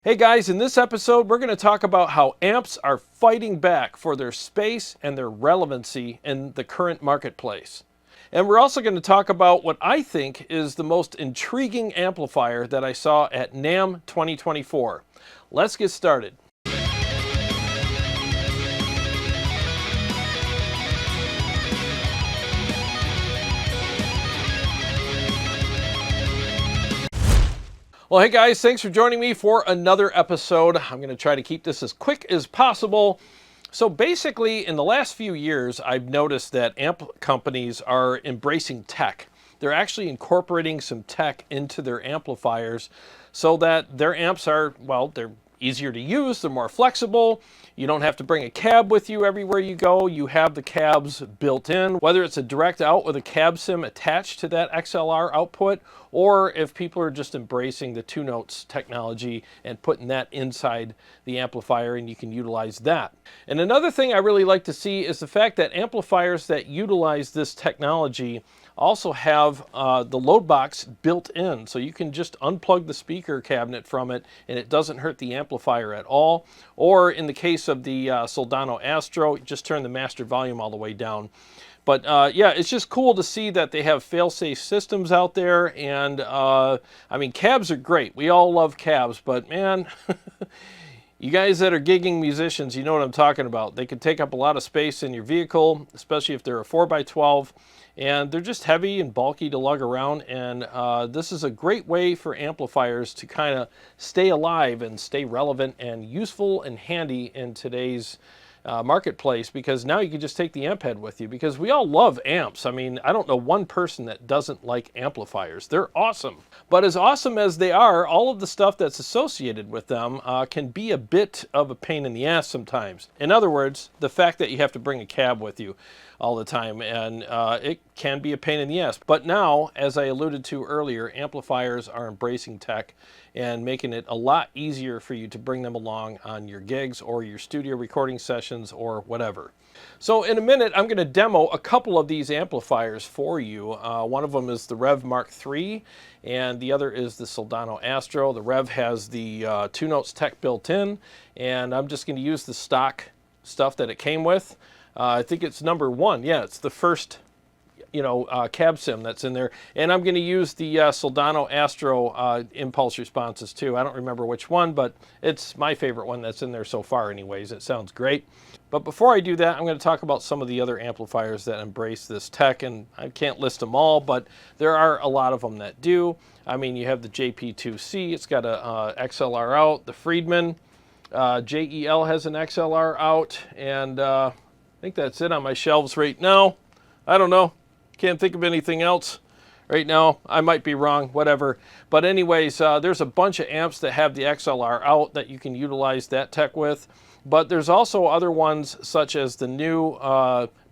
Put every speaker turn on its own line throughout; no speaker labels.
Hey guys, in this episode we're going to talk about how amps are fighting back for their space and their relevancy in the current marketplace. And we're also going to talk about what I think is the most intriguing amplifier that I saw at NAMM 2024. Let's get started. Well, hey guys, thanks for joining me for another episode. I'm going to try to keep this as quick as possible. So basically, in the last few years, I've noticed that amp companies are embracing tech. They're actually incorporating some tech into their amplifiers so that their amps are, well, they're easier to use, they're more flexible. You don't have to bring a cab with you everywhere you go. You have the cabs built in, whether it's a direct out with a cab sim attached to that XLR output, or if people are just embracing the ToneX technology and putting that inside the amplifier, and you can utilize that. And another thing I really like to see is the fact that amplifiers that utilize this technology also have the load box built in, so you can just unplug the speaker cabinet from it and it doesn't hurt the amplifier at all. Or in the case of the Soldano Astro, just turn the master volume all the way down. But yeah, it's just cool to see that they have fail-safe systems out there. And I mean, cabs are great. We all love cabs, but man, you guys that are gigging musicians, you know what I'm talking about. They can take up a lot of space in your vehicle, especially if they're a 4x12. And they're just heavy and bulky to lug around, and this is a great way for amplifiers to kind of stay alive and stay relevant and useful and handy in today's marketplace, because now you can just take the amp head with you, because we all love amps. I mean, I don't know one person that doesn't like amplifiers. They're awesome. But as awesome as they are, all of the stuff that's associated with them can be a bit of a pain in the ass sometimes. In other words, the fact that you have to bring a cab with you all the time, and it can be a pain in the ass. But now, as I alluded to earlier, amplifiers are embracing tech and making it a lot easier for you to bring them along on your gigs or your studio recording sessions or whatever. So in a minute, I'm going to demo a couple of these amplifiers for you. One of them is the Rev Mark III, and the other is the Soldano Astro. The Rev has the ToneX tech built in, and I'm just going to use the stock stuff that it came with. I think it's number 1. Yeah, it's the first, cab sim that's in there. And I'm going to use the Soldano Astro impulse responses too. I don't remember which one, but it's my favorite one that's in there so far anyways. It sounds great. But before I do that, I'm going to talk about some of the other amplifiers that embrace this tech. And I can't list them all, but there are a lot of them that do. I mean, you have the JP2C. It's got a XLR out. The Friedman JEL has an XLR out. And I think that's it on my shelves right now. I don't know. Can't think of anything else right now. I might be wrong, whatever. But anyways, there's a bunch of amps that have the XLR out that you can utilize that tech with. But there's also other ones, such as the new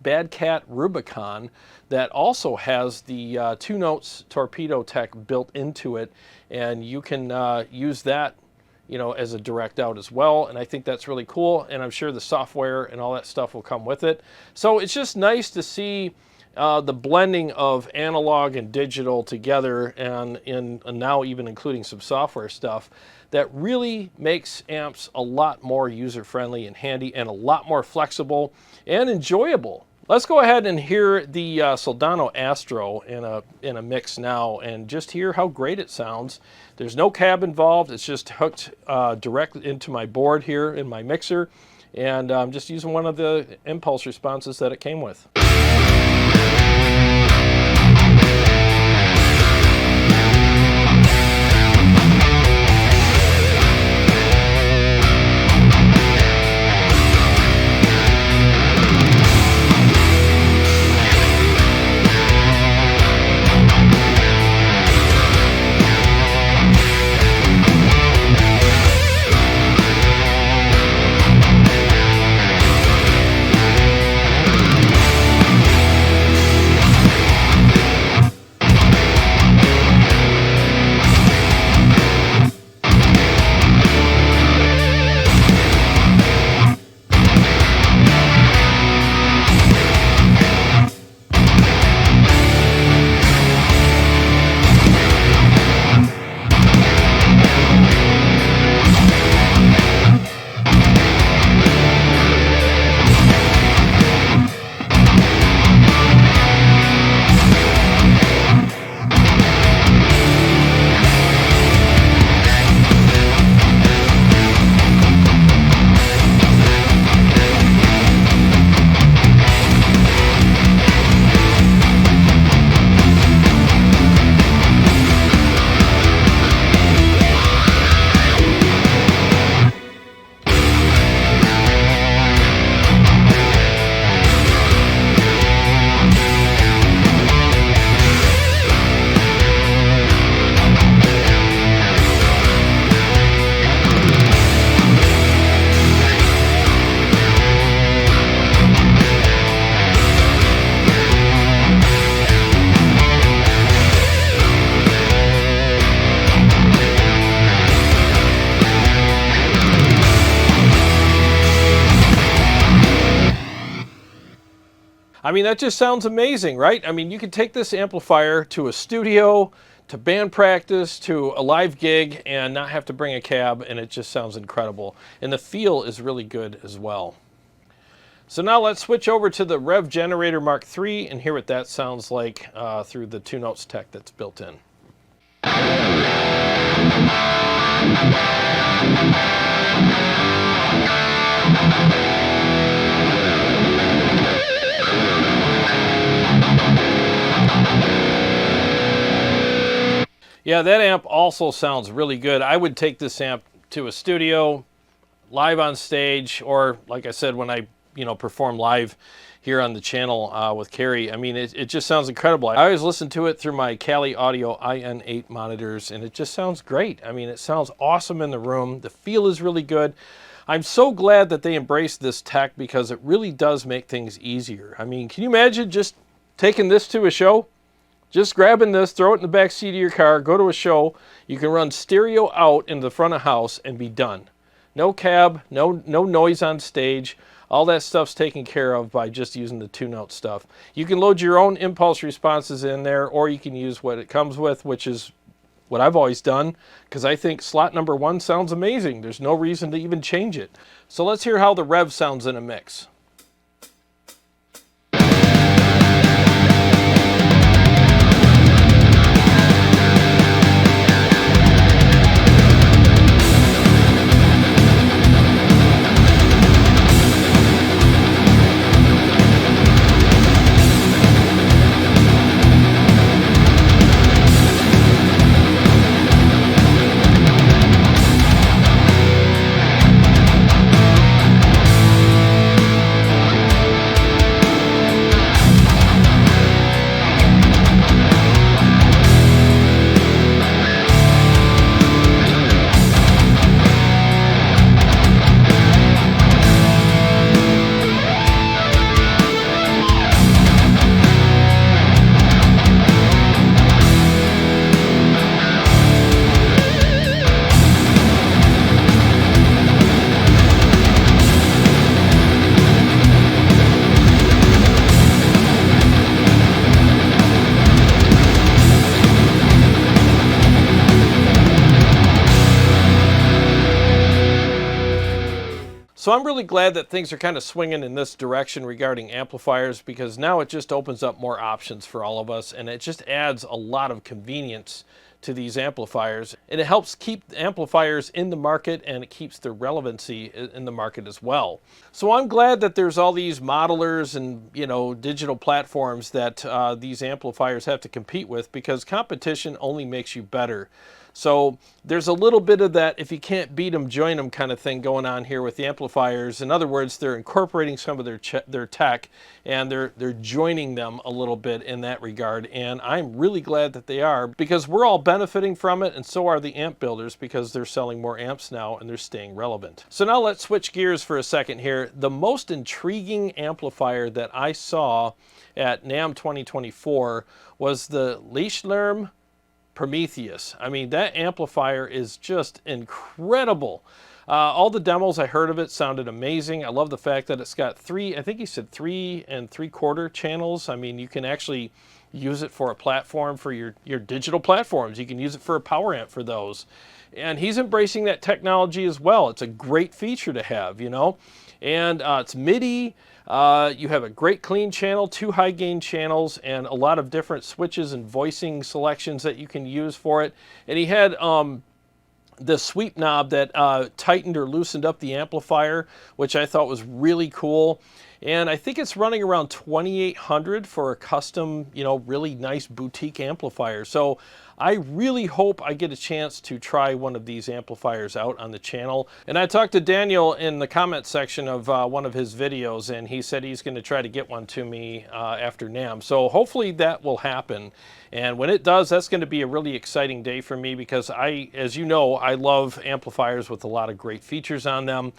Bad Cat Rubicon, that also has the ToneX torpedo tech built into it. And you can use that as a direct out as well. And I think that's really cool. And I'm sure the software and all that stuff will come with it. So it's just nice to see the blending of analog and digital together, and now even including some software stuff that really makes amps a lot more user-friendly and handy and a lot more flexible and enjoyable. Let's go ahead and hear the Soldano Astro in a mix now and just hear how great it sounds. There's no cab involved. It's just hooked directly into my board here in my mixer, and I'm just using one of the impulse responses that it came with. I mean, that just sounds amazing, right? I mean, you could take this amplifier to a studio, to band practice, to a live gig, and not have to bring a cab, and it just sounds incredible. And the feel is really good as well. So now let's switch over to the Rev Mark III and hear what that sounds like through the ToneX tech that's built in. Yeah, that amp also sounds really good. I would take this amp to a studio, live on stage, or like I said, when I perform live here on the channel with Carrie. I mean, it just sounds incredible. I always listen to it through my Kali Audio IN8 monitors, and it just sounds great. I mean, it sounds awesome in the room. The feel is really good. I'm so glad that they embraced this tech because it really does make things easier. I mean, can you imagine just taking this to a show? Just grabbing this, throw it in the back seat of your car, go to a show. You can run stereo out in the front of house and be done. No cab, no noise on stage. All that stuff's taken care of by just using the ToneX stuff. You can load your own impulse responses in there, or you can use what it comes with, which is what I've always done, because I think slot number 1 sounds amazing. There's no reason to even change it. So let's hear how the Rev sounds in a mix. So I'm really glad that things are kind of swinging in this direction regarding amplifiers, because now it just opens up more options for all of us, and it just adds a lot of convenience to these amplifiers, and it helps keep amplifiers in the market, and it keeps their relevancy in the market as well. So I'm glad that there's all these modelers and digital platforms that these amplifiers have to compete with, because competition only makes you better. So there's a little bit of that if you can't beat them, join them kind of thing going on here with the amplifiers. In other words, they're incorporating some of their tech, and they're joining them a little bit in that regard. And I'm really glad that they are, because we're all benefiting from it, and so are the amp builders, because they're selling more amps now and they're staying relevant. So now let's switch gears for a second here. The most intriguing amplifier that I saw at NAMM 2024 was the Lichtlaerm Prometheus. I mean, that amplifier is just incredible. All the demos I heard of it sounded amazing. I love the fact that it's got I think he said 3 3/4 channels. I mean, you can actually use it for a platform for your digital platforms. You can use it for a power amp for those. And he's embracing that technology as well. It's a great feature to have, And it's MIDI. You have a great clean channel, 2 high gain channels, and a lot of different switches and voicing selections that you can use for it. And he had the sweep knob that tightened or loosened up the amplifier, which I thought was really cool. And I think it's running around $2,800 for a custom, really nice boutique amplifier. So I really hope I get a chance to try one of these amplifiers out on the channel. And I talked to Daniel in the comment section of one of his videos, and he said he's going to try to get one to me after NAMM. So hopefully that will happen. And when it does, that's going to be a really exciting day for me, because as you know, I love amplifiers with a lot of great features on them.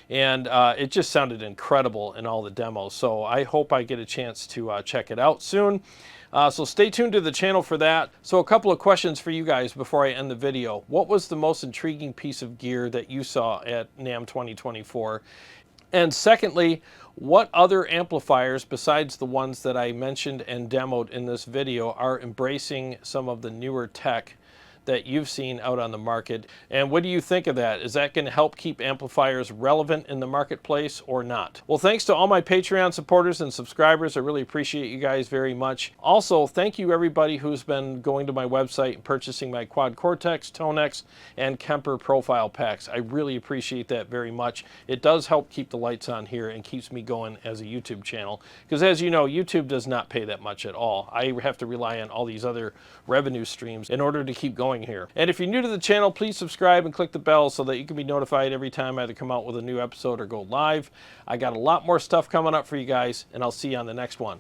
And it just sounded incredible in all the demos. So I hope I get a chance to check it out soon. So stay tuned to the channel for that. So a couple of questions for you guys before I end the video. What was the most intriguing piece of gear that you saw at NAMM 2024? And secondly, what other amplifiers besides the ones that I mentioned and demoed in this video are embracing some of the newer tech that you've seen out on the market? And what do you think of that? Is that going to help keep amplifiers relevant in the marketplace or not? Well, thanks to all my Patreon supporters and subscribers. I really appreciate you guys very much. Also, thank you everybody who's been going to my website and purchasing my quad CORTEX, ToneX, and KEMPER profile packs. I really appreciate that very much. It does help keep the lights on here and keeps me going as a YouTube channel. Because as you know, YouTube does not pay that much at all. I have to rely on all these other revenue streams in order to keep going here. And if you're new to the channel, please subscribe and click the bell so that you can be notified every time I either come out with a new episode or go live. I got a lot more stuff coming up for you guys, and I'll see you on the next one.